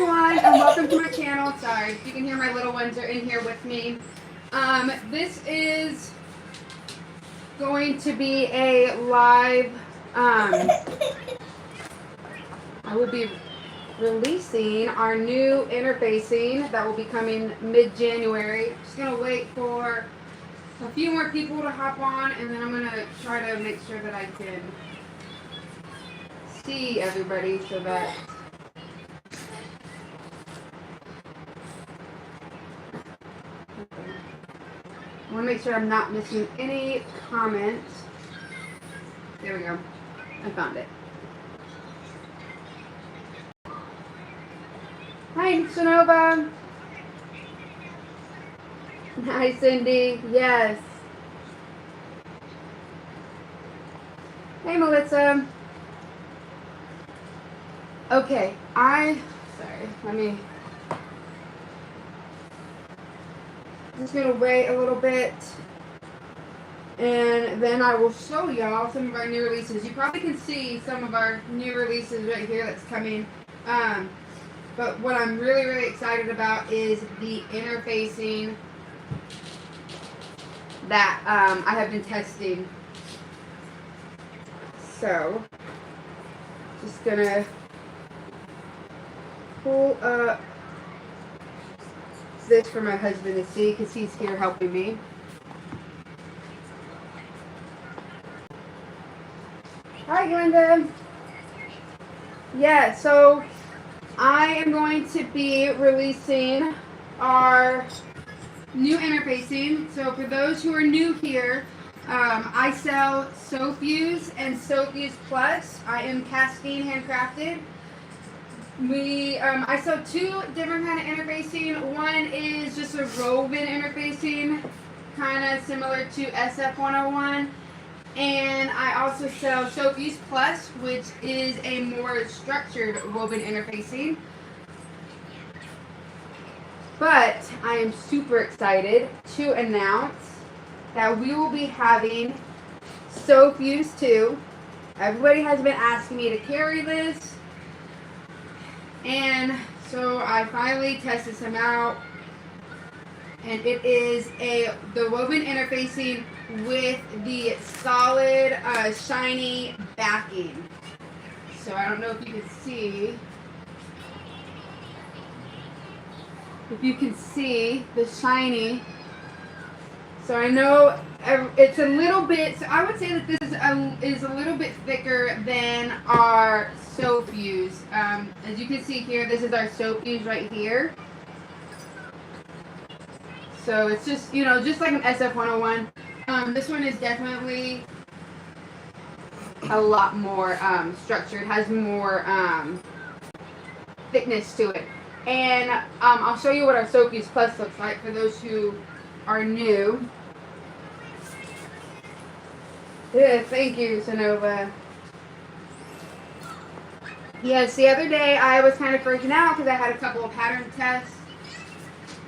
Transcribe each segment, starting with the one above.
everyone, and welcome to my channel. Sorry, if you can hear my little ones are in here with me. This is going to be a live, I will be releasing our new interfacing that will be coming mid-January. Just going to wait for a few more people to hop on, and then I'm going to try to make sure that I can see everybody so that I want to make sure I'm not missing any comments. There we go. I found it. Hi, Sonova. Hi, Cindy. Yes. Hey, Melissa. Okay, sorry, just gonna wait a little bit, and then I will show y'all some of our new releases. You probably can see some of our new releases right here that's coming. But what I'm really, really excited about is the interfacing that I have been testing. So, just gonna pull up this for my husband to see because he's here helping me. Hi, Glenda. Yeah, so I am going to be releasing our new interfacing. So for those who are new here, I sell SewFuse and SewFuse Plus. I am casting handcrafted. I sell two different kind of interfacing. One is just a woven interfacing, kind of similar to SF101. And I also sell SewFuse Plus, which is a more structured woven interfacing. But I am super excited to announce that we will be having SewFuse 2. Everybody has been asking me to carry this. And so I finally tested some out, and it is the woven interfacing with the solid shiny backing. So I don't know if you can see. If you can see the shiny. So I know it's a little bit, so I would say that this is a little bit thicker than our SewFuse. As you can see here, this is our SewFuse right here. So it's just, just like an SF101. This one is definitely a lot more structured, has more thickness to it. And I'll show you what our SewFuse Plus looks like for those who are new. Yeah, thank you, Sonova. Yes, the other day I was kind of freaking out because I had a couple of pattern tests.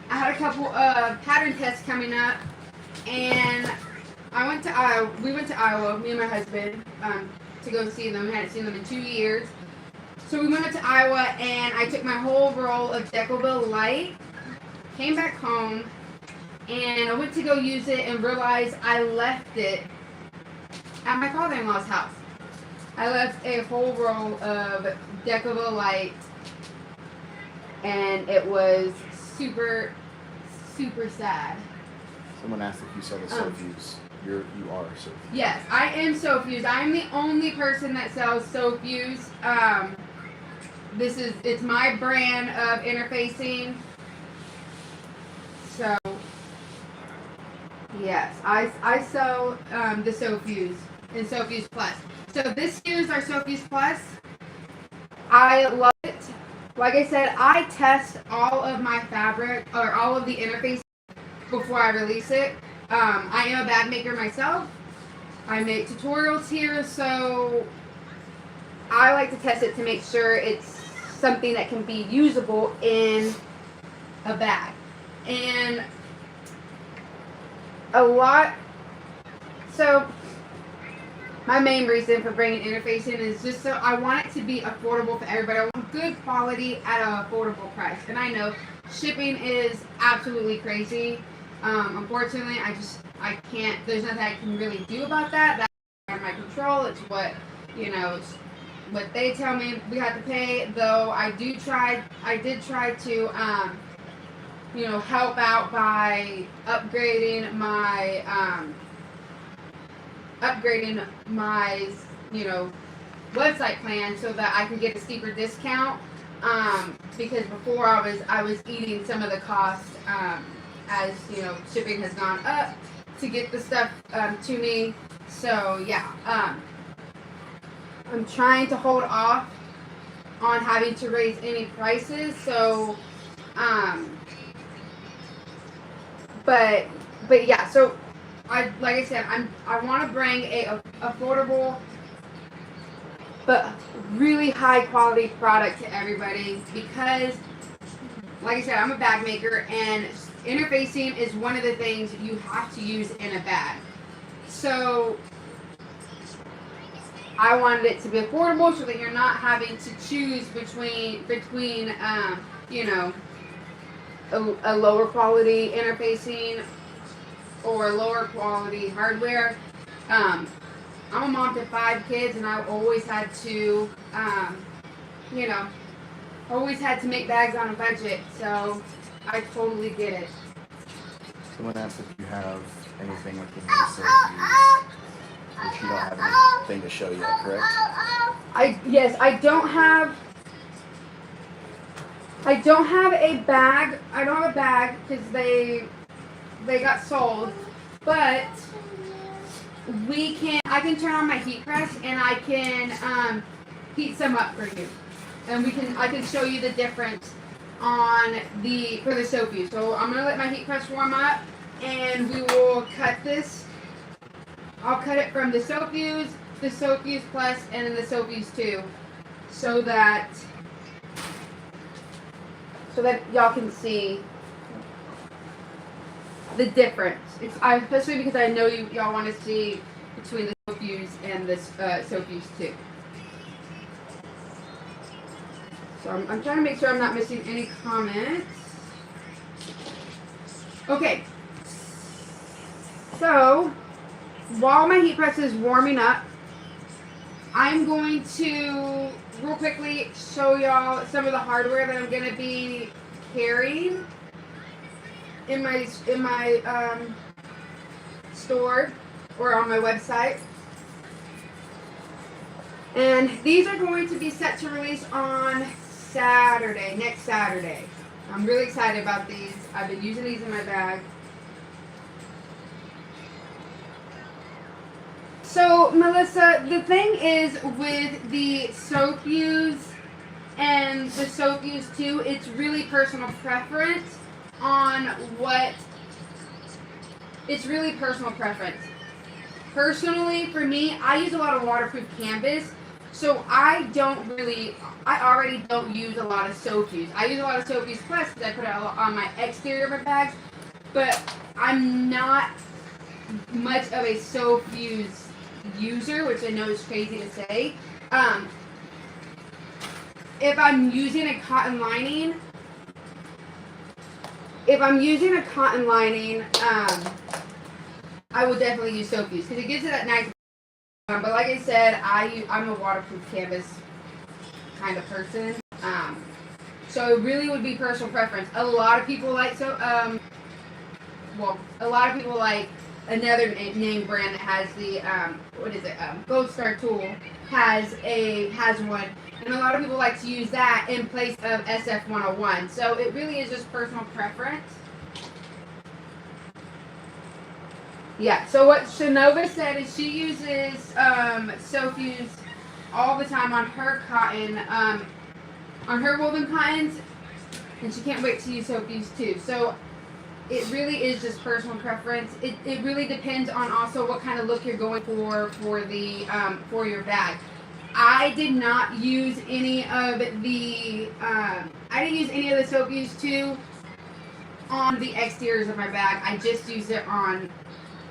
I had a couple of pattern tests coming up, and we went to Iowa, me and my husband, to go see them. I hadn't seen them in 2 years. So we went up to Iowa, and I took my whole roll of Decoville Light, came back home, and I went to go use it and realized I left it at my father-in-law's house. I left a whole roll of Decoville Light, and it was super, super sad. Someone asked if you sell the SewFuse. You are SewFuse. Yes, I am SewFuse. I am the only person that sells SewFuse. It's my brand of interfacing. So yes, I sell the SewFuse and SewFuse Plus. So this here's our SewFuse Plus. I love it. Like I said, I test all of my fabric or all of the interface before I release it. I am a bag maker myself. I make tutorials here, so I like to test it to make sure it's something that can be usable in a bag. And my main reason for bringing interfacing is just so I want it to be affordable for everybody. I want good quality at an affordable price. And I know shipping is absolutely crazy. Unfortunately, I can't, there's nothing I can really do about that. That's out of my control. It's what, it's what they tell me we have to pay. Though I did try to, help out by upgrading my website plan so that I can get a steeper discount. Because before I was eating some of the cost, as shipping has gone up to get the stuff to me. So yeah, I'm trying to hold off on having to raise any prices. So, but yeah. So like I said, I want to bring a affordable but really high quality product to everybody because, like I said, I'm a bag maker and interfacing is one of the things you have to use in a bag. So I wanted it to be affordable so that you're not having to choose between a lower quality interfacing or lower quality hardware. I'm a mom to 5 kids, and I've always had to, make bags on a budget. So I totally get it. Someone asked if you have anything with the new SewFuse, which you don't have anything to show yet, correct? Yes, I don't have a bag. I don't have a bag because they got sold, but I can turn on my heat press and I can heat some up for you, and I can show you the difference for the SewFuse. So I'm gonna let my heat press warm up, and we will cut this. I'll cut it from the SewFuse Plus, and then the SewFuse 2, so that y'all can see the difference. Especially because I know y'all want to see between the SewFuse and the SewFuse 2. So I'm trying to make sure I'm not missing any comments. Okay. So while my heat press is warming up, I'm going to real quickly show y'all some of the hardware that I'm going to be carrying in my store or on my website. And these are going to be set to release on next Saturday. I'm really excited about these. I've been using these in my bag. So, Melissa, the thing is with the SewFuse and the SewFuse 2, it's really personal preference Personally, for me, I use a lot of waterproof canvas, so I already don't use a lot of SewFuse. I use a lot of SewFuse Plus because I put it on my exterior of my bags, but I'm not much of a SewFuse user, which I know is crazy to say. If I'm using a cotton lining, I will definitely use SewFuse because it gives it that nice. But like I said, I'm a waterproof canvas kind of person. So it really would be personal preference. A lot of people like another name brand that has the Gold Star tool has one, and a lot of people like to use that in place of SF101. So it really is just personal preference. Yeah. So what Shanova said is she uses SewFuse all the time on her cotton, on her woven cottons, and she can't wait to use SewFuse too. So it really is just personal preference. It really depends on also what kind of look you're going for your bag. I did not use any of the SewFuse 2 on the exteriors of my bag. I just used it on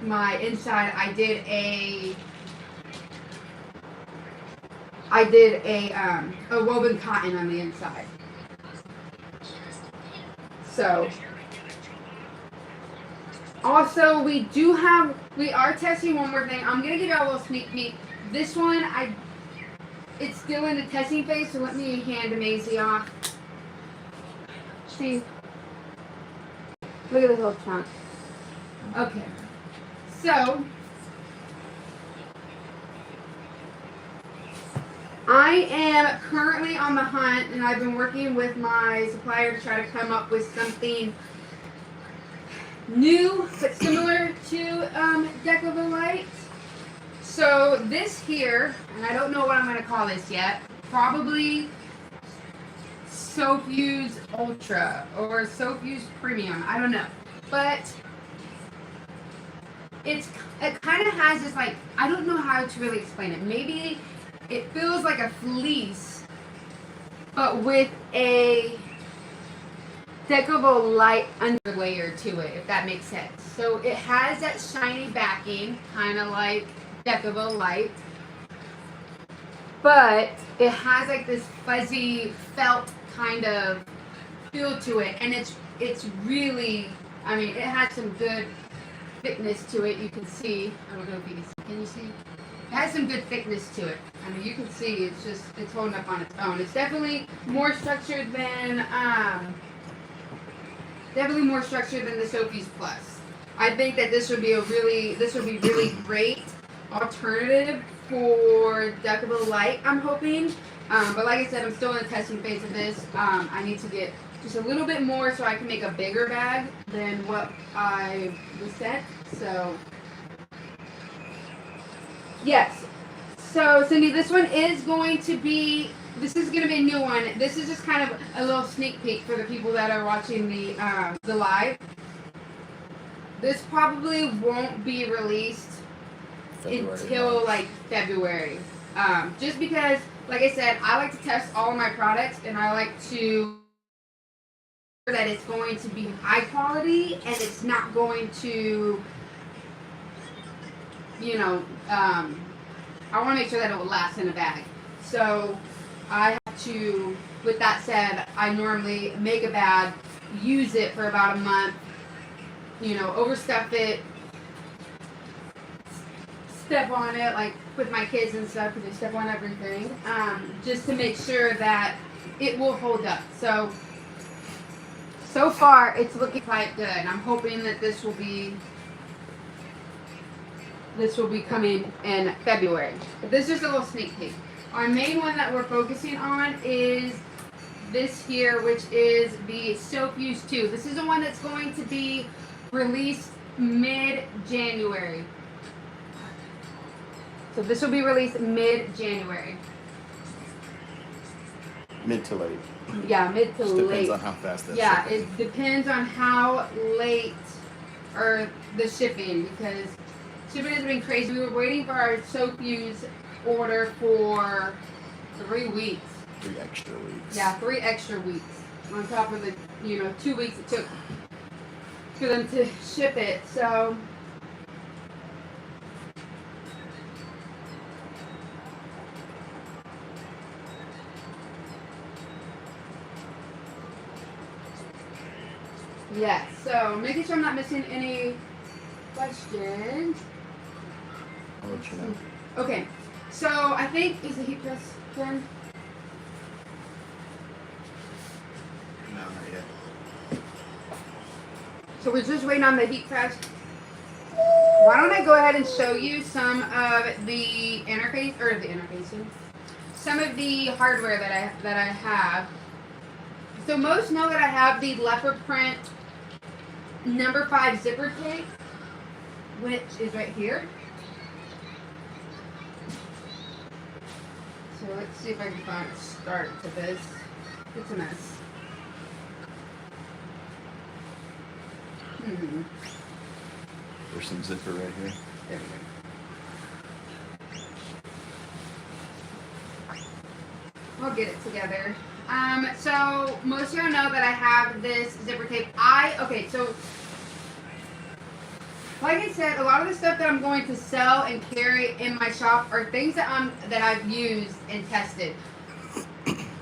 my inside. I did I did a woven cotton on the inside. So, also we are testing one more thing. I'm gonna give you a little sneak peek. This one, it's still in the testing phase, so let me hand Maisie off. See, look at this little chunk. Okay, so I am currently on the hunt, and I've been working with my supplier to try to come up with something new but similar to Decoville Light. So this here, and I don't know what I'm going to call this yet, probably SewFuse Ultra or SewFuse Premium, I don't know. But it kind of has this, like, I don't know how to really explain it. Maybe it feels like a fleece, but with a Decoville Light underlayer to it, if that makes sense. So it has that shiny backing, kind of like Decoville Light, but it has like this fuzzy felt kind of feel to it, and it's really, I mean, it has some good thickness to it. You can see, I don't know if you can see, can you see? It has some good thickness to it. I mean, you can see it's holding up on its own. It's definitely more structured than the SewFuse Plus. I think that this would be really great alternative for Decoville Light, I'm hoping. But like I said, I'm still in the testing phase of this. I need to get just a little bit more so I can make a bigger bag than what I was sent. So yes. So Cindy, this is going to be a new one. This is just kind of a little sneak peek for the people that are watching the live. This probably won't be released until like February. Just because, like I said, I like to test all of my products, and I like to that it's going to be high quality and it's not going to, I want to make sure that it will last in a bag. So I have to, with that said, I normally make a bag, use it for about a month, overstuff it, step on it, like with my kids and stuff, because they step on everything, just to make sure that it will hold up. So far, it's looking quite good. I'm hoping that this will be coming in February. But this is just a little sneak peek. Our main one that we're focusing on is this here, which is the SewFuse 2. This is the one that's going to be released mid-January. So this will be released mid-January. Mid to late. Yeah, mid to late. Depends on how fast that's shipping. shipping. It depends on how late or the shipping, because shipping has been crazy. We were waiting for our SewFuse order for 3 weeks. 3 extra weeks. Yeah, 3 extra weeks on top of the 2 weeks it took for them to ship it. So yes, so making sure I'm not missing any questions. I'll let you know. Okay, so I think, is the heat press done? No, not yet. So we're just waiting on the heat press. Why don't I go ahead and show you some of the interfacing, some of the hardware that I have. So most know that I have the leopard print number 5 zipper tape, which is right here. So let's see if I can find a start to this. It's a mess. There's some zipper right here. There we go. I'll get it together. So most of you know that I have this zipper tape. So Like I said, a lot of the stuff that I'm going to sell and carry in my shop are things that I've used and tested.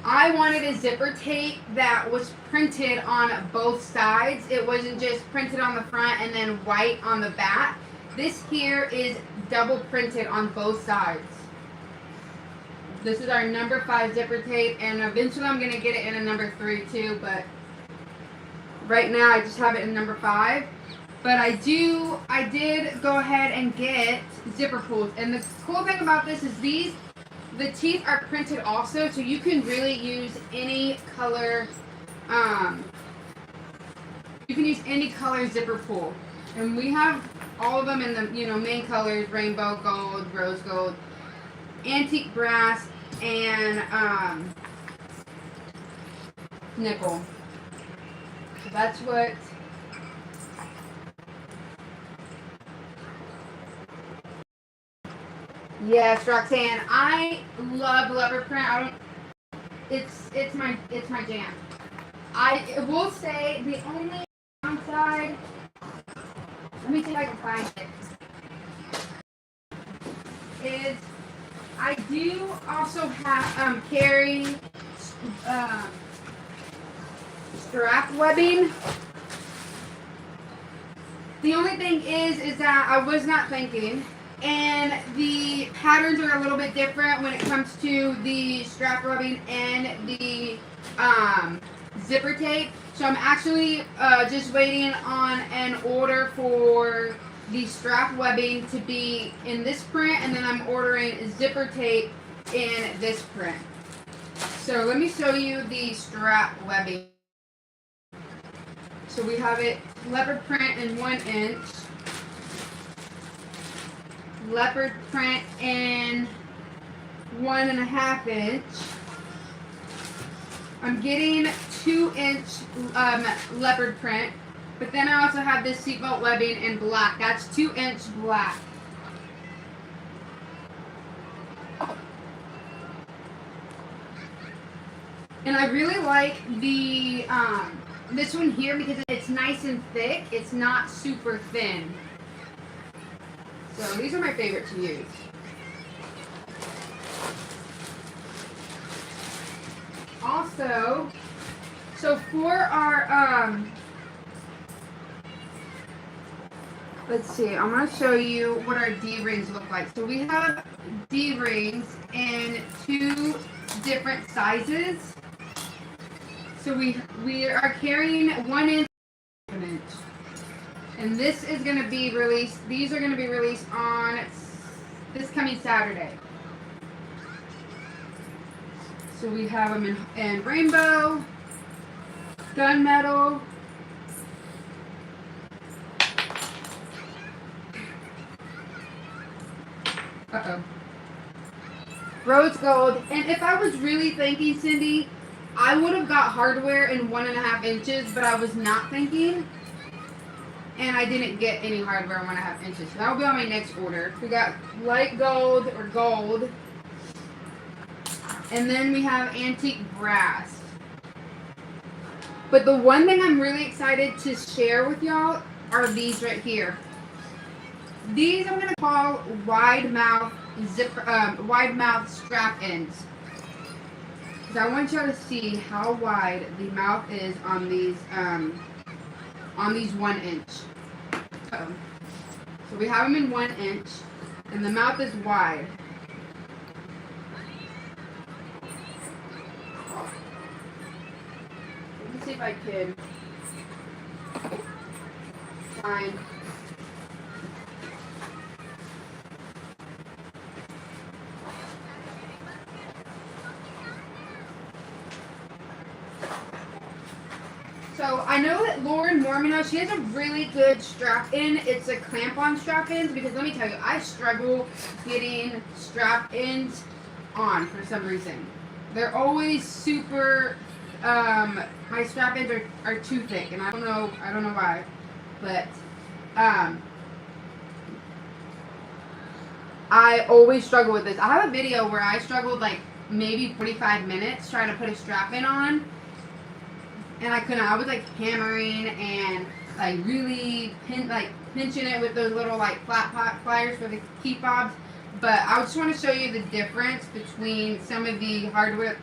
I wanted a zipper tape that was printed on both sides. It wasn't just printed on the front and then white on the back. This here is double printed on both sides. This is our number 5 zipper tape, and eventually I'm going to get it in a number 3 too, but right now I just have it in number 5. But I did go ahead and get zipper pulls, and the cool thing about this is the teeth are printed also, so you can really use any color, you can use any color zipper pull. And we have all of them in the, main colors: rainbow, gold, rose gold, antique brass, and nickel. So that's what. Yes, Roxanne, I love leopard print. It's my jam. I will say the only downside. Let me see if I can find it. Is I do also have carry strap webbing. The only thing is that I was not thinking. And the patterns are a little bit different when it comes to the strap webbing and the zipper tape. So I'm actually just waiting on an order for the strap webbing to be in this print, and then I'm ordering zipper tape in this print. So let me show you the strap webbing. So we have it leopard print in 1 inch. Leopard print in 1.5 inch. I'm getting 2-inch leopard print, but then I also have this seatbelt webbing in black. That's 2-inch black. And I really like the this one here because it's nice and thick. It's not super thin. So these are my favorite to use. Also, so for our, let's see, I'm going to show you what our D-rings look like. So we have D-rings in 2 different sizes. So we are carrying 1 inch, 1 inch. And this is going to be released, these are going to be released on this coming Saturday. So we have them in rainbow, gunmetal, rose gold. And if I was really thinking, Cindy, I would have got hardware in 1.5 inches, but I was not thinking. And I didn't get any hardware 1.5 inches. So that will be on my next order. We got light gold or gold. And then we have antique brass. But the one thing I'm really excited to share with y'all are these right here. These I'm going to call wide mouth strap ends. Because I want y'all to see how wide the mouth is on these 1 inch. So we have them in 1 inch, and the mouth is wide. Let me see if I can find. So I know that Lauren Mormino, she has a really good strap-in. It's a clamp-on strap-ins, because let me tell you, I struggle getting strap-ins on for some reason. They're always super, my strap-ins are too thick, and I don't know why, but I always struggle with this. I have a video where I struggled like maybe 45 minutes trying to put a strap-in on. And I couldn't. I was like hammering and like really pinching it with those little like flat pot pliers for the key fobs. But I just want to show you the difference between some of the hardware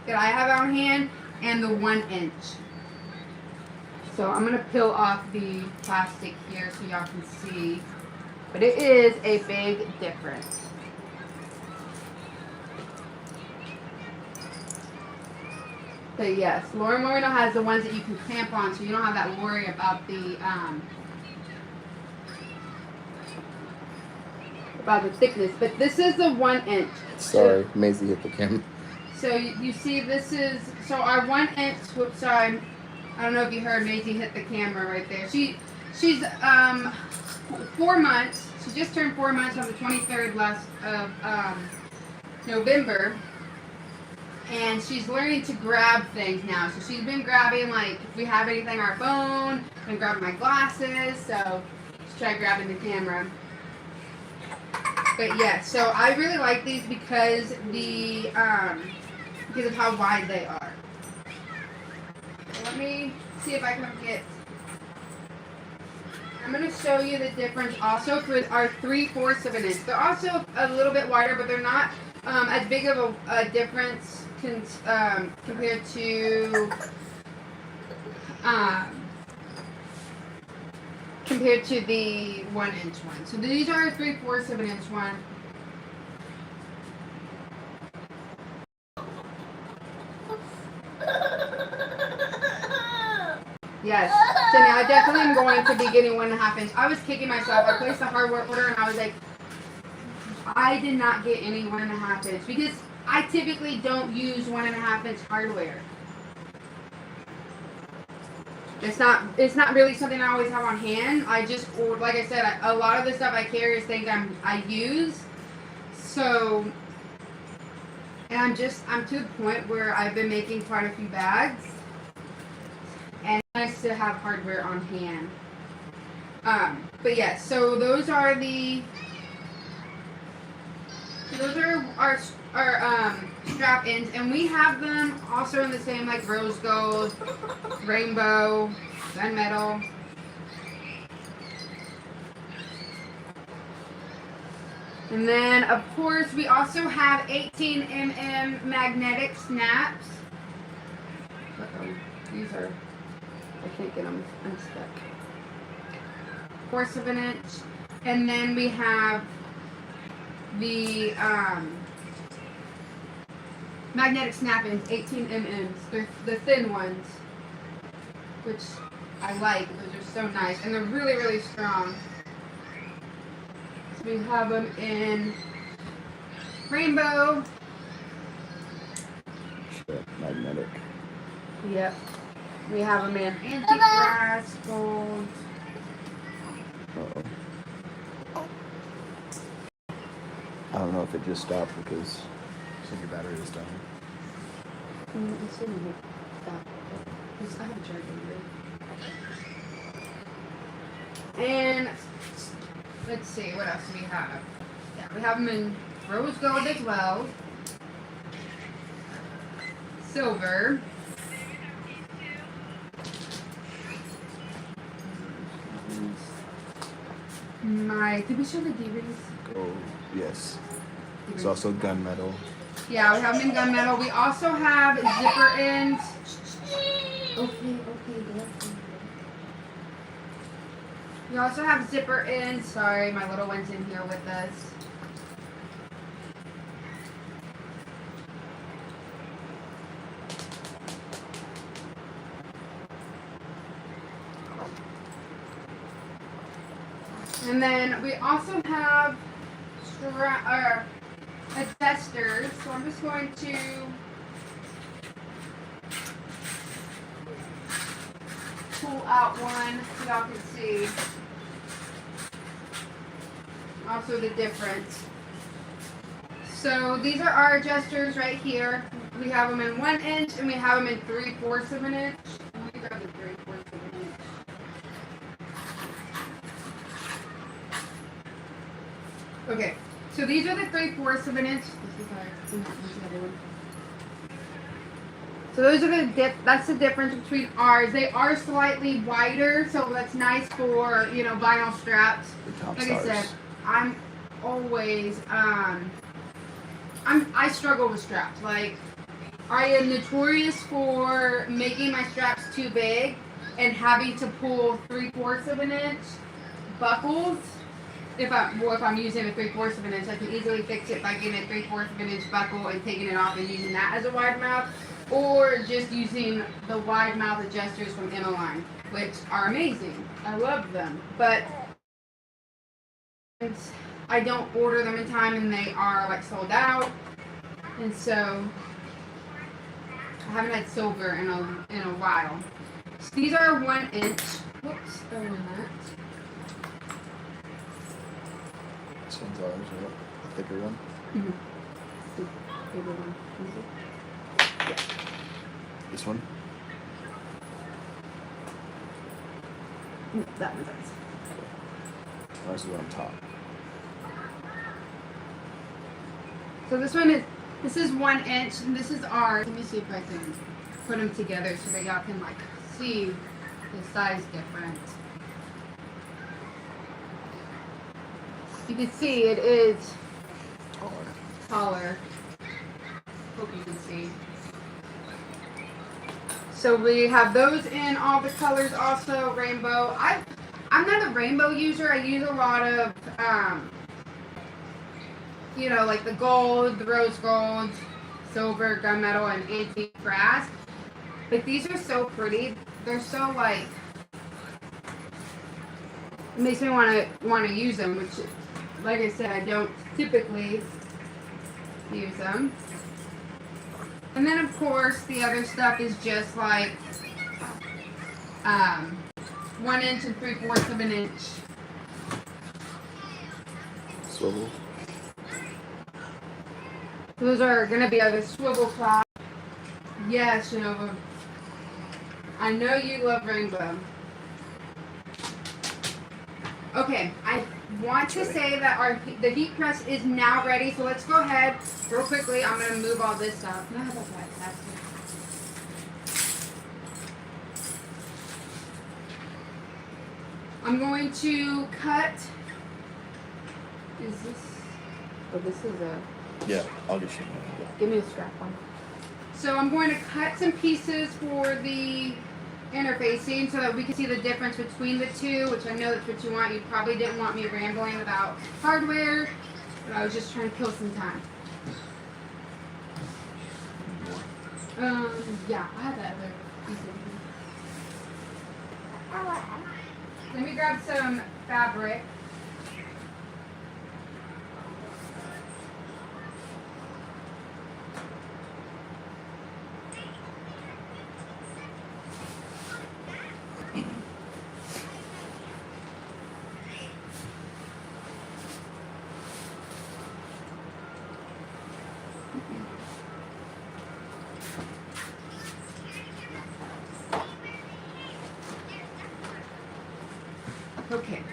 that I have on hand and the 1 inch. So I'm going to peel off the plastic here so y'all can see. But it is a big difference. But yes, Laura Moreno has the ones that you can clamp on, so you don't have that worry about the thickness. But this is the 1 inch. Sorry, Maisie hit the camera. So you see, this is our 1 inch. Whoops, sorry. I don't know if you heard Maisie hit the camera right there. She's 4 months. She just turned 4 months on the 23rd of November. And she's learning to grab things now. So she's been grabbing, like, if we have anything on our phone, been grabbing my glasses. So she's trying grabbing the camera. But yeah, so I really like these because of how wide they are. So let me see if I can get. I'm going to show you the difference also for our 3/4 of an inch. They're also a little bit wider, but they're not as big of a difference compared to the 1 inch one. So these are a 3/4 of an inch one. Yes, so now I definitely am going to be getting 1.5 inch. I was kicking myself. I placed a hardware order and I was like, I did not get any 1.5 inch because I typically don't use 1.5 inch hardware. It's not really something I always have on hand. I just, like I said, a lot of the stuff I carry is things I use. So, and I'm to the point where I've been making quite a few bags. And it's nice to have hardware on hand. But yeah, so those are our strap ends, and we have them also in the same like rose gold, rainbow, gunmetal. And then of course we also have 18mm magnetic snaps. These are, I can't get them unstuck. 1/4 of an inch. And then we have the magnetic snap-ins, 18mm. They're the thin ones, which I like. Those are so nice. And they're really, really strong. So we have them in rainbow. Magnetic. Yep. We have them in antique brass, gold. Uh-oh. I don't know if it just stopped because your battery is down. It's in here. Stop. I have a charger here. And let's see, what else do we have? Yeah, we have them in rose gold as well. Silver. Did we show the DVDs? Gold, yes. It's also gunmetal. Yeah, we have them in gunmetal. We also have zipper ends. Okay. We also have zipper ends. Sorry, my little one's in here with us. And then we also have adjusters. So I'm just going to pull out one so y'all can see also the difference. So these are our adjusters right here. We have them in 1 inch and we have them in 3/4 of an inch. Let me grab the 3/4 of an inch. Okay, so these are the 3/4 of an inch. This is our other one. So those are that's the difference between ours. They are slightly wider, so that's nice for, you know, vinyl straps. The top Like stars. I said, I'm always I struggle with straps. Like, I am notorious for making my straps too big and having to pull 3/4 of an inch buckles. If I'm using a 3/4 of an inch, I can easily fix it by getting a 3/4 of an inch buckle and taking it off and using that as a wide mouth, or just using the wide mouth adjusters from Emmeline, which are amazing. I love them, but I don't order them in time and they are like sold out, and so I haven't had silver in a while. So these are 1 inch. Whoops, that. This one's ours, right? The thicker one. Mm-hmm. The bigger one. Yeah. This one. That one's ours. Ours is on top. So this is 1 inch, and this is ours. Let me see if I can put them together so that y'all can like see the size difference. You can see it is taller. Hope you can see. So we have those in all the colors also, rainbow. I'm not a rainbow user. I use a lot of you know, like the gold, the rose gold, silver, gunmetal, and antique brass. But these are so pretty. They're so like, it makes me want to use them, which, like I said, I don't typically use them. And then of course the other stuff is just like 1 inch and 3/4 of an inch. Swivel. Those are going to be other swivel cloth. Yes, Genova. I know you love rainbow. Okay, I want to say that the heat press is now ready, so let's go ahead real quickly. I'm going to move all this up. No, how about that? That's it. I'm going to cut. Is this? Oh, this is a. Yeah, I'll get you one. Give me a strap on. So I'm going to cut some pieces for the interfacing so that we can see the difference between the two, which I know that's what you want. You probably didn't want me rambling about hardware, but I was just trying to kill some time. Yeah, I have that other piece in here. Let me grab some fabric. Okay,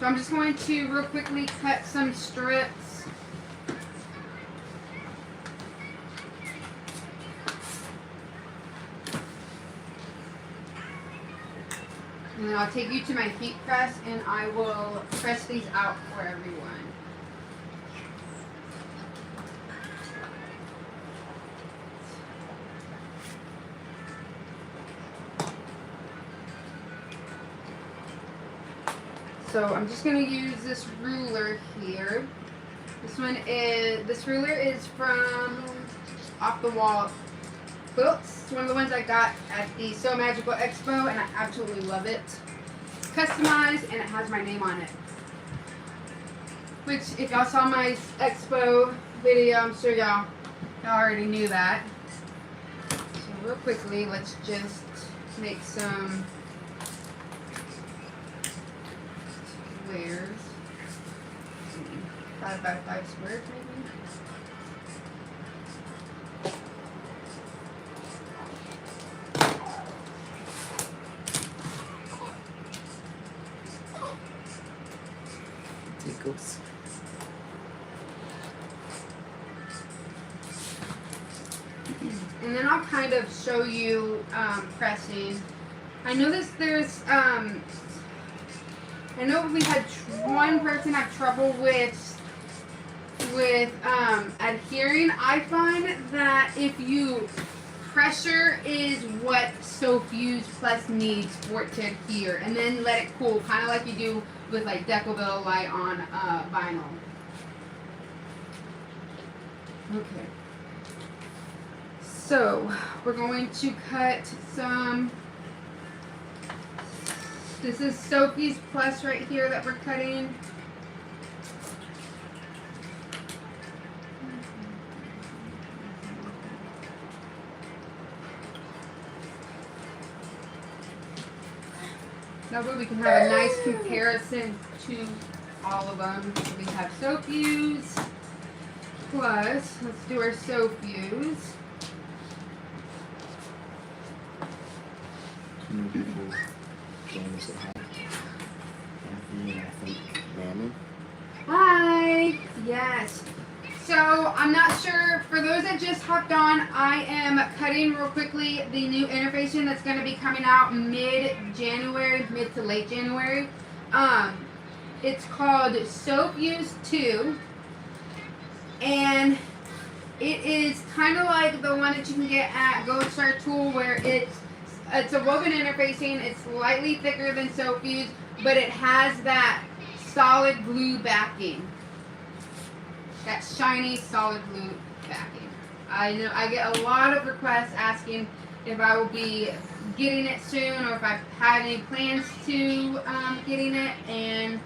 so I'm just going to real quickly cut some strips. And then I'll take you to my heat press and I will press these out for everyone. So I'm just going to use this ruler here. This ruler is from Off the Wall Quilts. It's one of the ones I got at the So Magical Expo and I absolutely love it. It's customized and it has my name on it. Which, if y'all saw my expo video, I'm sure y'all already knew that. So real quickly, let's just make some squares. 5 by 5 squares, maybe? Tickles. and then I'll kind of show you pressing. I noticed there's I know we had one person have trouble with adhering. I find that if you pressure is what SewFuse Plus needs for it to adhere, and then let it cool, kind of like you do with like Decovil Light on vinyl. Okay. So we're going to cut some. This is SewFuse Plus right here that we're cutting. That way we can have a nice comparison to all of them. So we have SewFuse Plus. Let's do our SewFuse. New people join us at home. Anthony and I think Mammy. Hi. Yes. So I'm not sure, for those that just hopped on, I am cutting real quickly the new interfacing that's going to be coming out mid-January, mid to late January. It's called SewFuse 2, and it is kind of like the one that you can get at Gold Star Tool, where it's a woven interfacing. It's slightly thicker than SewFuse, but it has that solid glue backing. That shiny, solid glue backing. I know I get a lot of requests asking if I will be getting it soon, or if I have any plans to getting it, and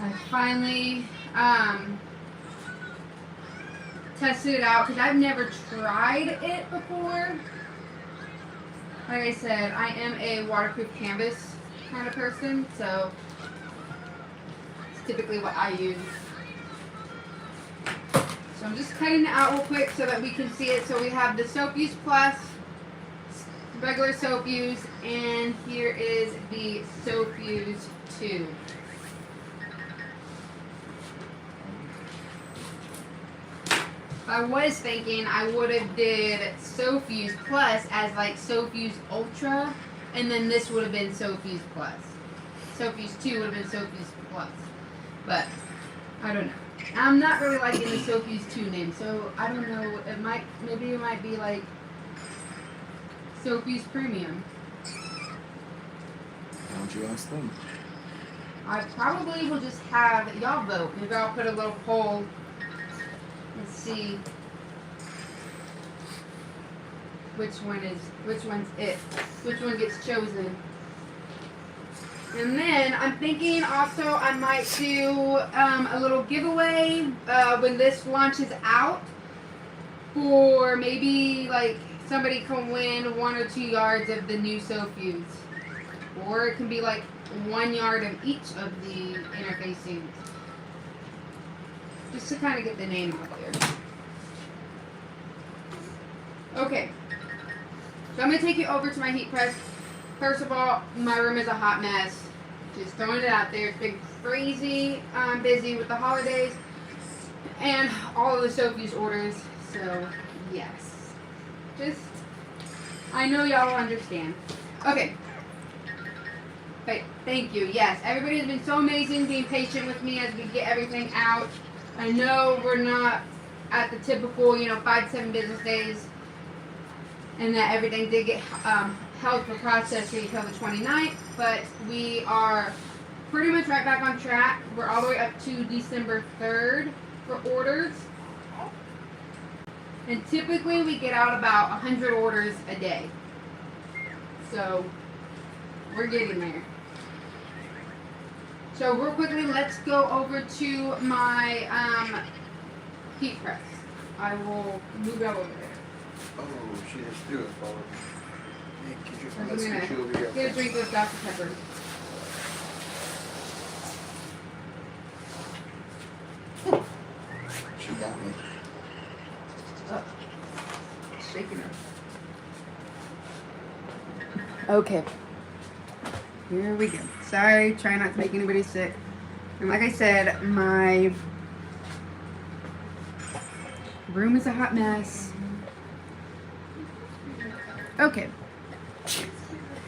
I finally tested it out because I've never tried it before. Like I said, I am a waterproof canvas kind of person, so typically what I use. So I'm just cutting it out real quick so that we can see it. So we have the SewFuse Plus, regular SewFuse, and here is the SewFuse 2. I was thinking I would have did SewFuse Plus as like SewFuse Ultra, and then this would have been SewFuse Plus. SewFuse 2 would have been SewFuse Plus. But I don't know. I'm not really liking the SewFuse 2 name, so I don't know. Maybe it might be like SewFuse Premium. Why don't you ask them? I probably will just have y'all vote. Maybe I'll put a little poll. Let's see which one's it. Which one gets chosen. And then I'm thinking also I might do a little giveaway when this launches out, for maybe like somebody can win 1 or 2 yards of the new SewFuse, or it can be like 1 yard of each of the interfacings, just to kind of get the name out there. Okay, so I'm gonna take you over to my heat press. First of all, my room is a hot mess. Just throwing it out there. It's been crazy busy with the holidays and all of the SewFuse orders. So, yes. I know y'all will understand. Okay. Hey, thank you. Yes, everybody has been so amazing being patient with me as we get everything out. I know we're not at the typical, 5 to 7 business days, and that everything did get held for processing until the 29th, but we are pretty much right back on track. We're all the way up to December 3rd for orders, and typically we get out about 100 orders a day, so we're getting there. So real quickly, let's go over to my heat press. I will move it over there. Oh, she has to do it, Paul. I'm gonna get a drink of Dr. Pepper. She got me. Oh, shaking her. Okay. Here we go. Sorry, try not to make anybody sick. And like I said, my Room is a hot mess. Okay.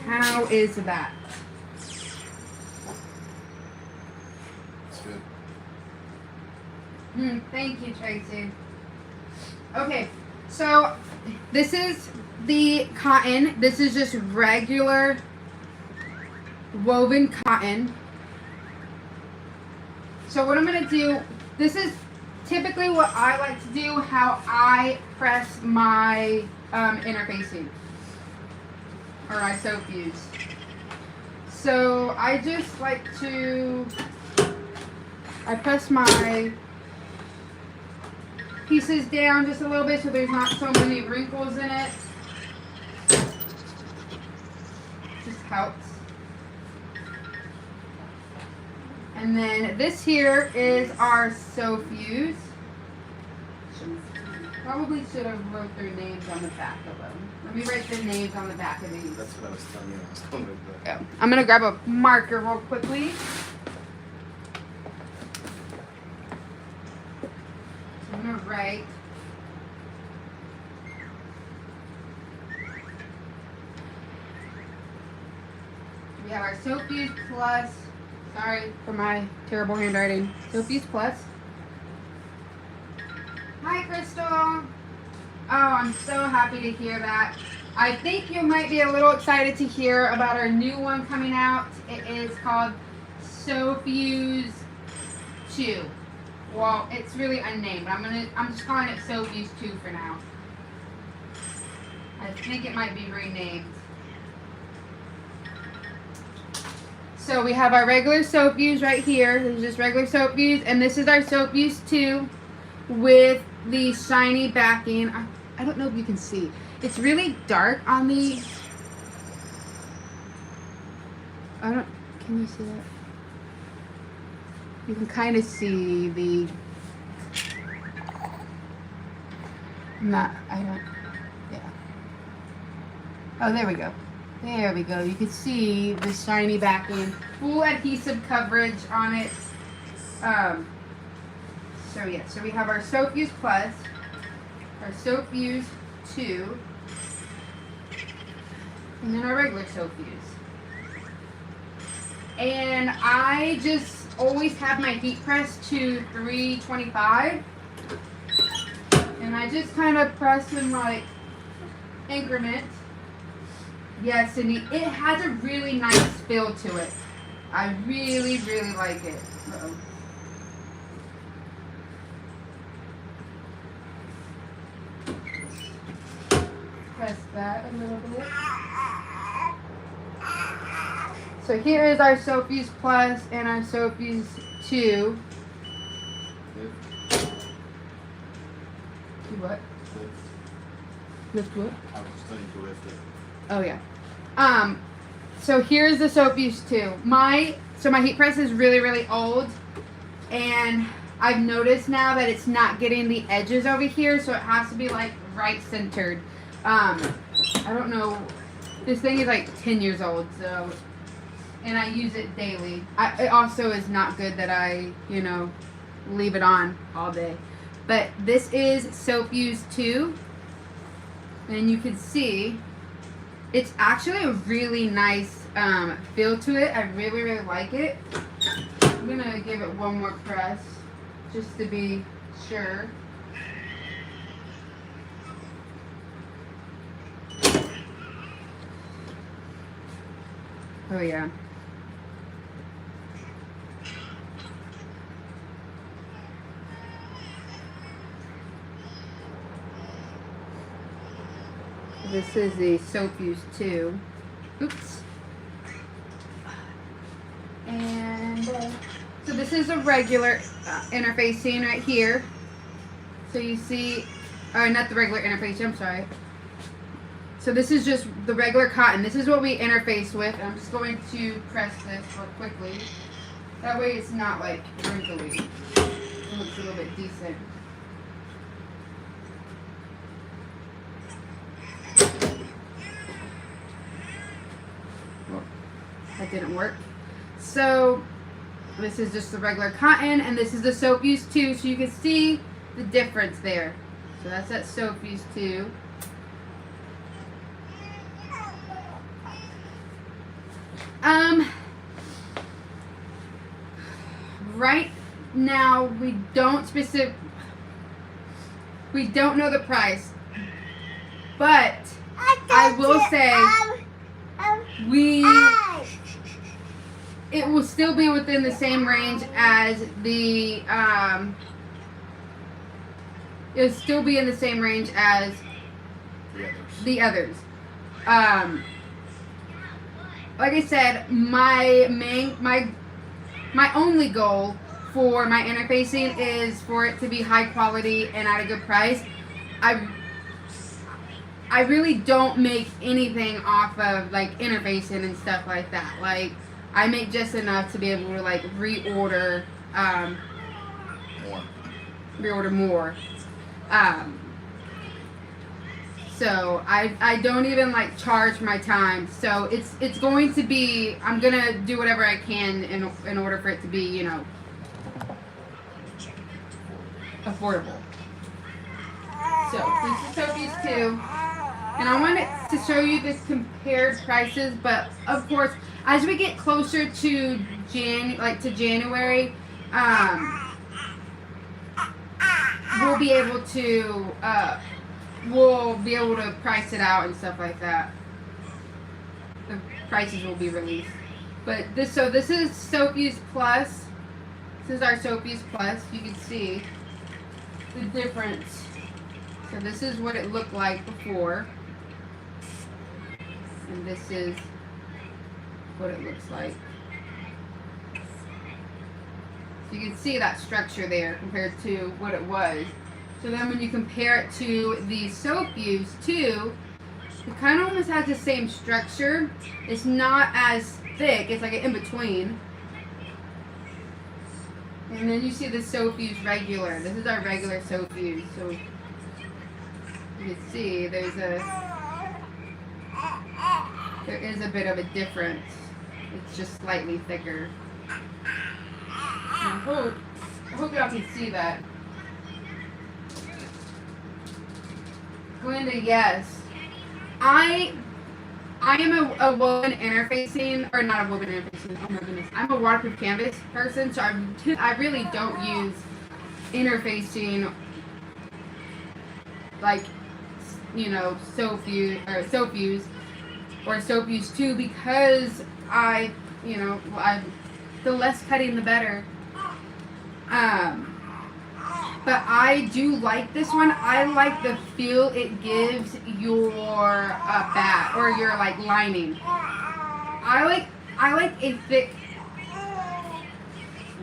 How is that? It's good. Thank you, Tracy. Okay, so this is the cotton. This is just regular woven cotton. So what I'm going to do, this is typically what I like to do, how I press my interfacing. Or I SewFuse. So I just like to, I press my pieces down just a little bit so there's not so many wrinkles in it. Just helps. And then this here is our SewFuse. Probably should have wrote their names on the back of them. Let me write the names on the back of these. That's what I was telling you. I was going with that. Yeah. I'm gonna grab a marker real quickly. I'm gonna write. We have our SewFuse Plus. Sorry for my terrible handwriting. SewFuse Plus. Hi, Crystal. Oh, I'm so happy to hear that. I think you might be a little excited to hear about our new one coming out. It is called SewFuse 2. Well, it's really unnamed. I'm just calling it SewFuse 2 for now. I think it might be renamed. So we have our regular SewFuse right here. This is just regular SewFuse, and this is our SewFuse 2 with the shiny backing. I don't know if you can see. It's really dark on the. Can you see that? You can kind of see the. Yeah. Oh, there we go. There we go. You can see the shiny backing, full adhesive coverage on it. So yeah, so we have our SewFuse Plus, our SewFuse 2, and then our regular SewFuse. And I just always have my heat press to 325, and I just kind of press in like increments. Yes, Cindy, it has a really nice feel to it. I really, really like it. Uh-oh. Press that a little bit. So here is our SewFuse Plus and our SewFuse 2. What? Lift what? I was just telling you to lift it. Oh yeah. So here's the SewFuse 2. My heat press is really, really old, and I've noticed now that it's not getting the edges over here, so it has to be like right centered. I don't know. This thing is like 10 years old, so, and I use it daily. It also is not good that I, leave it on all day. But this is SewFuse 2, and you can see it's actually a really nice feel to it. I really, really like it. I'm gonna give it one more press just to be sure. Oh yeah. This is the SewFuse 2. Oops. And so this is a regular interfacing right here. So you see, or not the regular interfacing, I'm sorry. So this is just the regular cotton. This is what we interface with. I'm just going to press this real quickly. That way it's not like wrinkly. It looks a little bit decent. That didn't work. So this is just the regular cotton, and this is the SewFuse 2, so you can see the difference there. So that's that SewFuse 2. Right now we don't know the price, but I will say it will still be within the same range as the it'll still be in the same range as the others. Like I said, my only goal for my interfacing is for it to be high quality and at a good price. I really don't make anything off of like interfacing and stuff like that. Like I make just enough to be able to like reorder more. So I don't even like charge my time. So it's going to be, I'm gonna do whatever I can in order for it to be, you know, affordable. So this is SewFuse 2, and I wanted to show you the compared prices. But of course, as we get closer to January, we'll be able to price it out and stuff like that. The prices will be released. But this is SewFuse Plus. This is our SewFuse Plus. You can see the difference. So this is what it looked like before, and this is what it looks like. So you can see that structure there compared to what it was. So then when you compare it to the SewFuse 2, it kind of almost has the same structure. It's not as thick. It's like an in-between. And then you see the SewFuse regular. This is our regular SewFuse. So you can see there is a bit of a difference. It's just slightly thicker. I hope y'all can see that. Glenda, yes. I am a woven interfacing, or not a woven interfacing, oh my goodness. I'm a waterproof canvas person, so I really don't use interfacing like, you know, SewFuse or SewFuse 2, because the less cutting the better. But I do like this one. I like the feel it gives your bat or your like lining. I like a thick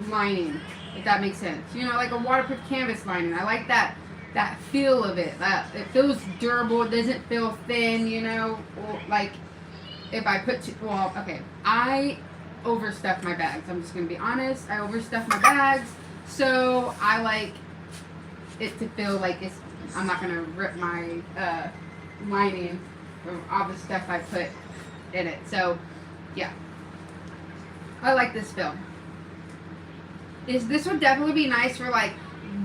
lining, if that makes sense. You know, like a waterproof canvas lining. I like that feel of it. That it feels durable. It doesn't feel thin. You know, or like if I put I overstuff my bags. I'm just gonna be honest. I overstuff my bags, so I like it to feel like I'm not gonna rip my lining from all the stuff I put in it. So yeah, I like this film. This would definitely be nice for like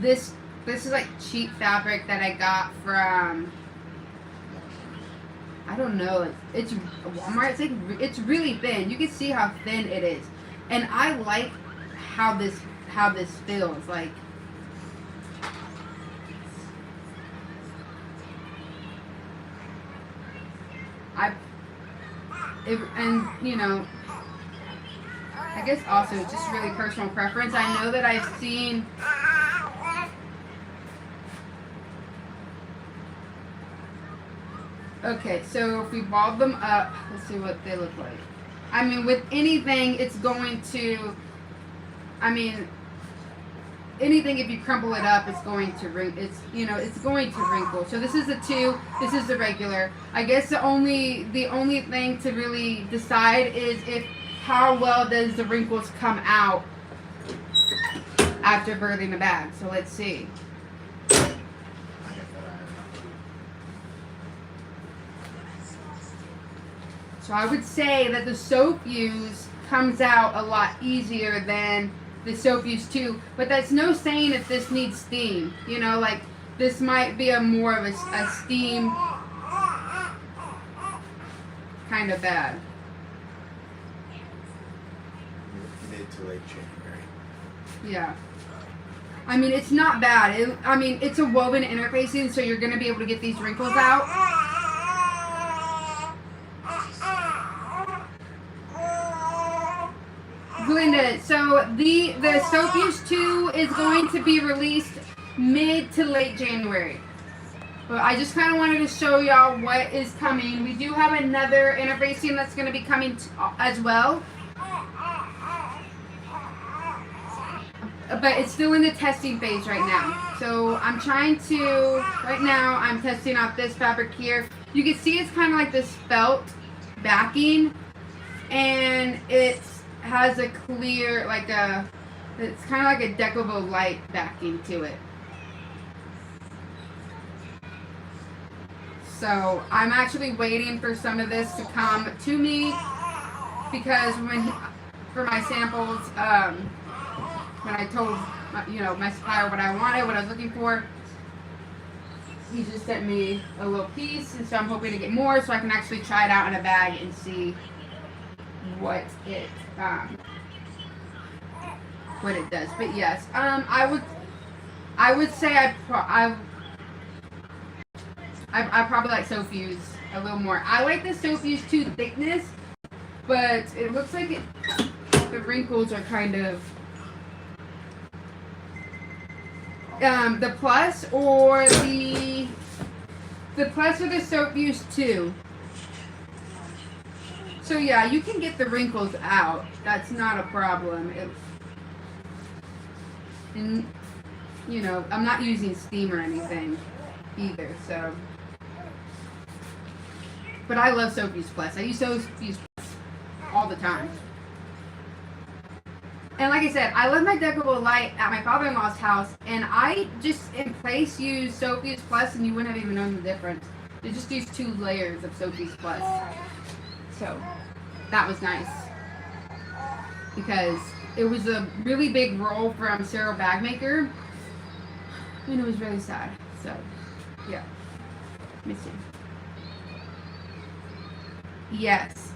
this. This is like cheap fabric that I got from, I don't know. It's Walmart. It's really thin. You can see how thin it is, and I like how this feels like. And you know, I guess also it's just really personal preference. I know that I've seen okay, so if we balled them up, let's see what they look like. I mean, with anything, it's going to, anything, if you crumple it up, it's going to it's going to wrinkle. So this is the 2, this is the regular. I guess the only thing to really decide is how well does the wrinkles come out after birthing the bag. So let's see. So I would say that the SewFuse comes out a lot easier than the SewFuse 2, but that's no saying if this needs steam. You know, like this might be a more of a steam kind of bag. Mid to late January. Yeah. I mean, it's not bad. It's a woven interfacing, so you're going to be able to get these wrinkles out. Glinda, so the SewFuse 2 is going to be released mid to late January. But I just kind of wanted to show y'all what is coming. We do have another interfacing that's going to be coming as well. But it's still in the testing phase right now. So I'm trying to, right now I'm testing out this fabric here. You can see it's kind of like this felt backing. And it has a clear, it's kind of like a Decovil light backing to it. So I'm actually waiting for some of this to come to me because for my samples, when I told my supplier what I wanted, what I was looking for, he just sent me a little piece, and so I'm hoping to get more so I can actually try it out in a bag and see what it does. But yes, I would say I probably like SewFuse a little more. I like the SewFuse 2 thickness, but it looks like the wrinkles are kind of the Plus or the SewFuse 2. So yeah, you can get the wrinkles out. That's not a problem. And I'm not using steam or anything either, so. But I love SewFuse Plus. I use SewFuse Plus all the time. And like I said, I love my Decovil light at my father-in-law's house, and I just in place use SewFuse Plus, and you wouldn't have even known the difference. They just use 2 layers of SewFuse Plus. So that was nice because it was a really big roll from Cero Bag Maker, and it was really sad. So yeah, missing. Yes,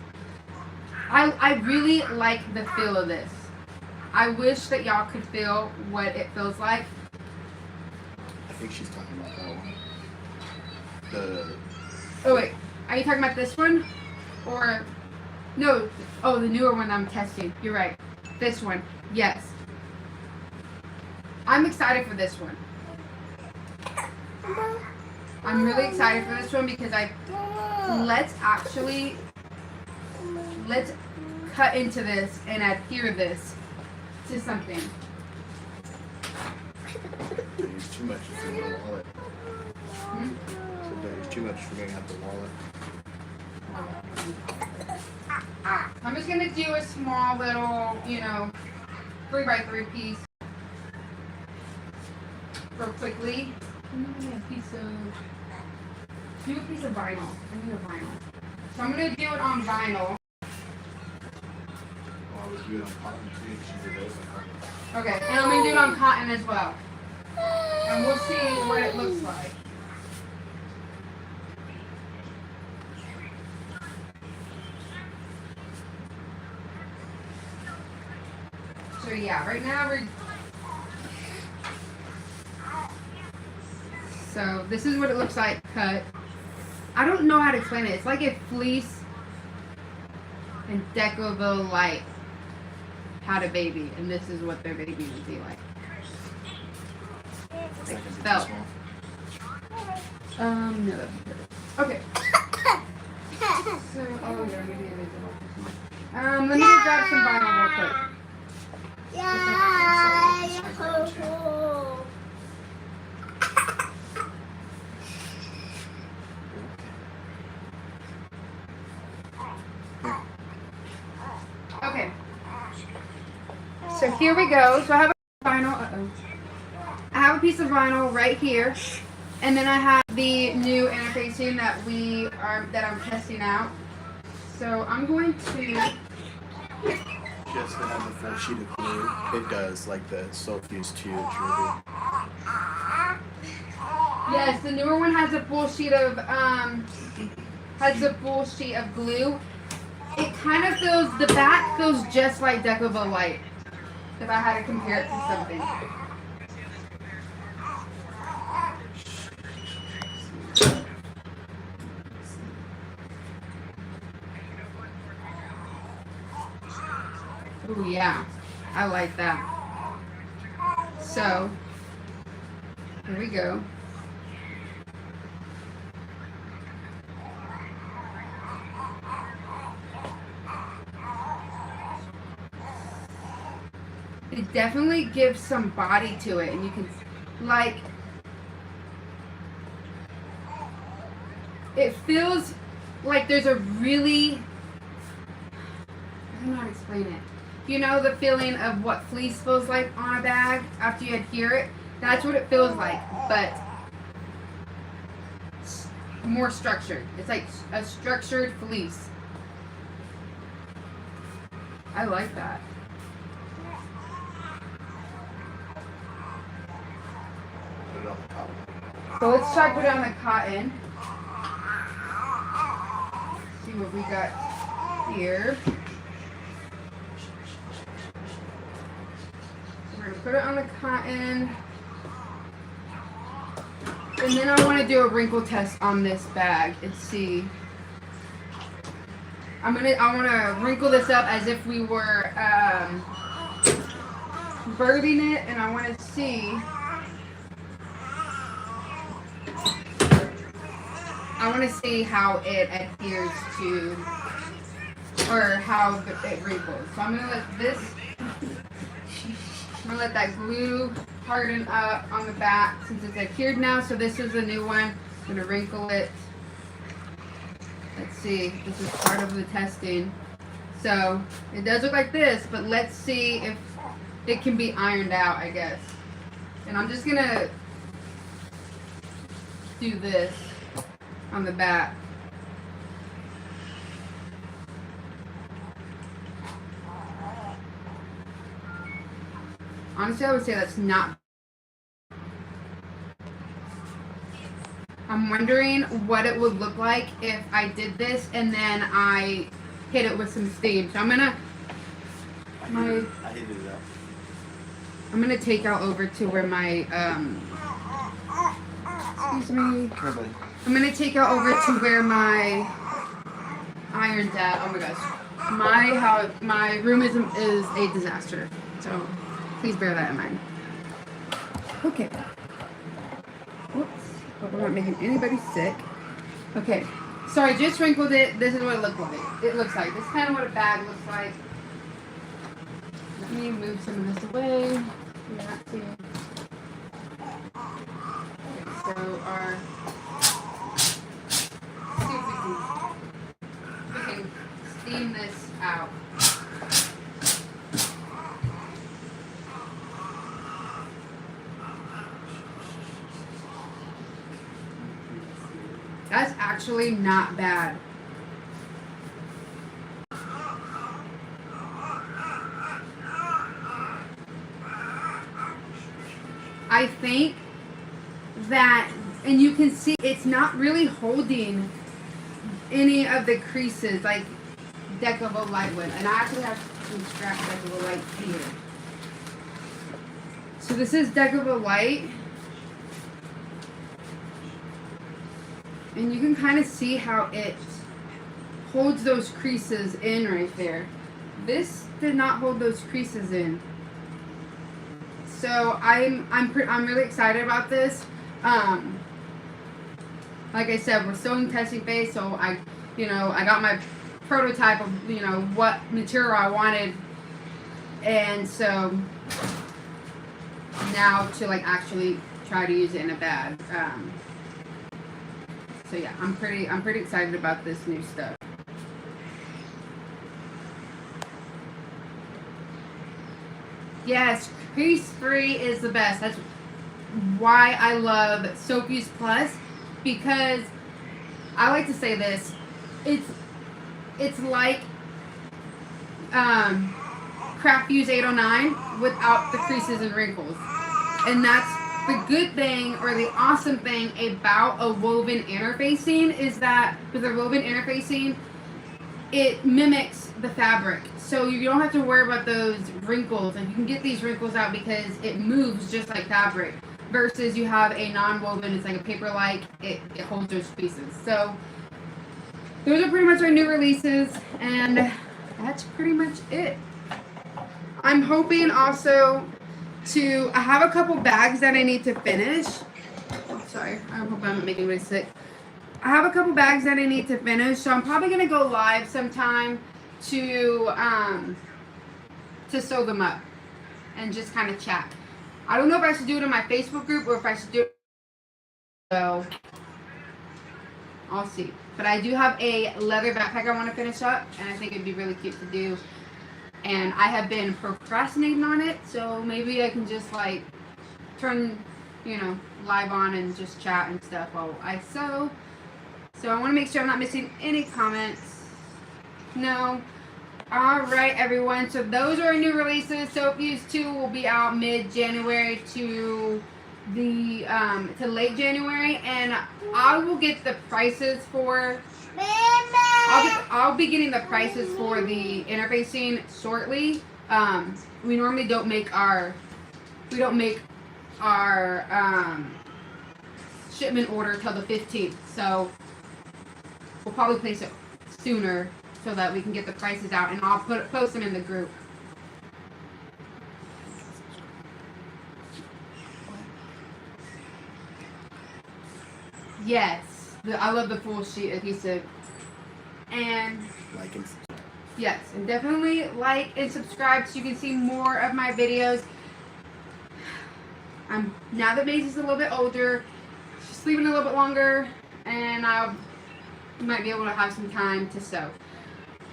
I really like the feel of this. I wish that y'all could feel what it feels like. I think she's talking about that one. Oh wait, are you talking about this one? Or no? Oh, the newer one I'm testing. You're right. This one. Yes. I'm excited for this one. I'm really excited for this one because let's cut into this and adhere this to something. There's too much for the wallet. So there's too much for getting out the wallet. I'm just gonna do a small little, 3x3 piece real quickly. Do a piece of vinyl. I need a vinyl. So I'm gonna do it on vinyl. Okay, and I'm going to do it on cotton as well. And we'll see what it looks like. So yeah, right now so this is what it looks like cut. I don't know how to explain it. It's like if Fleece and Decovil light had a baby, and this is what their baby would be like. Felt. No. Okay. So, oh yeah, let me grab some vinyl real quick. Okay. So here we go. So I have a vinyl. I have a piece of vinyl right here, and then I have the new interfacing that I'm testing out. So I'm going to. Just to have the full sheet of glue. It does, like the SewFuse 2 Ruby. Yes, the newer one has a full sheet of glue. It kind of feels, the back feels just like Decovil Light, if I had to compare it to something. Oh yeah, I like that. So, here we go. It definitely gives some body to it, and you can, like, it feels like there's a really, I don't know how to explain it. You know the feeling of what fleece feels like on a bag after you adhere it? That's what it feels like, but more structured. It's like a structured fleece. I like that. So let's try put on the cotton. See what we got here. We're gonna put it on the cotton. And then I want to do a wrinkle test on this bag and see. I want to wrinkle this up as if we were birding it, and I want to see. I want to see how it adheres to, or how it wrinkles. So I'm gonna let that glue harden up on the back since it's adhered now. So this is a new one. I'm gonna wrinkle it. Let's see. This is part of the testing. So it does look like this, but let's see if it can be ironed out, I guess. And I'm just gonna do this on the back. Honestly, I would say that's not. I'm wondering what it would look like if I did this and then I hit it with some steam. So I'm gonna I'm gonna take out over to where my excuse me. I'm gonna take out over to where my iron's at. Oh my gosh, my room is a disaster. So please bear that in mind. Okay. Whoops. Hope I'm not making anybody sick. Okay. So I just wrinkled it. This is what it looks like. This is kind of what a bag looks like. Let me move some of this away. Not to. Okay, so our. See if we can steam this out. That's actually not bad. I think that, and you can see it's not really holding any of the creases like Decovil Light would. And I actually have some scrap Decovil Light here. So this is Decovil Light. And you can kind of see how it holds those creases in right there. This did not hold those creases in. So I'm really excited about this. Like I said, we're still in testing phase, so I got my prototype of what material I wanted, and so now to actually try to use it in a bag. So yeah, I'm pretty excited about this new stuff. Yes, crease free is the best. That's why I love SewFuse Plus, because I like to say this. It's like Craft Fuse 809 without the creases and wrinkles, and that's the good thing or the awesome thing about a woven interfacing is that with a woven interfacing, it mimics the fabric. So you don't have to worry about those wrinkles, and you can get these wrinkles out because it moves just like fabric. Versus you have a non-woven, it's like a paper-like, it holds those pieces. So those are pretty much our new releases, and that's pretty much it. I'm hoping also I have a couple bags that I need to finish. Oh, sorry, I hope I'm not making anybody sick. I have a couple bags that I need to finish, so I'm probably gonna go live sometime to sew them up and just kind of chat. I don't know if I should do it in my Facebook group or if I should do it. So I'll see. But I do have a leather backpack I want to finish up, and I think it'd be really cute to do. And I have been procrastinating on it, so maybe I can just like turn, live on and just chat and stuff while I sew. So I want to make sure I'm not missing any comments. No. Alright, everyone. So those are our new releases. SewFuse 2 will be out mid-January to late January, and I will get the prices for I'll be getting the prices for the interfacing shortly. We normally don't make our shipment order till the 15th, so we'll probably place it sooner so that we can get the prices out, and I'll post them in the group. Yes, I love the full sheet adhesive. And Like and subscribe. Yes, and definitely like and subscribe so you can see more of my videos. Now that Maisie's a little bit older, she's sleeping a little bit longer, and I might be able to have some time to sew.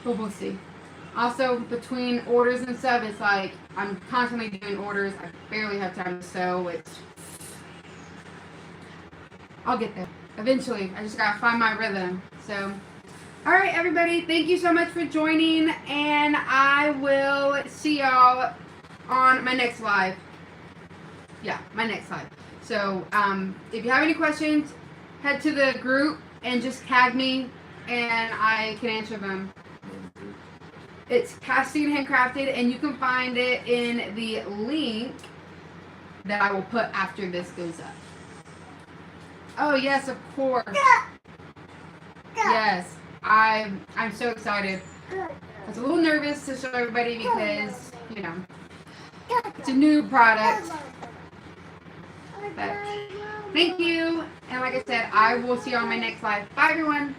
But we'll see. Also, between orders and stuff, it's like I'm constantly doing orders. I barely have time to sew, which I'll get there. Eventually, I just gotta find my rhythm. So, alright everybody, thank you so much for joining, and I will see y'all on my next live. Yeah, my next live. So, if you have any questions, head to the group and just tag me, and I can answer them. It's Casting Handcrafted, and you can find it in the link that I will put after this goes up. Oh yes, of course. Yes, I'm so excited. I was a little nervous to show everybody because, it's a new product. But thank you, and like I said, I will see you on my next live. Bye everyone.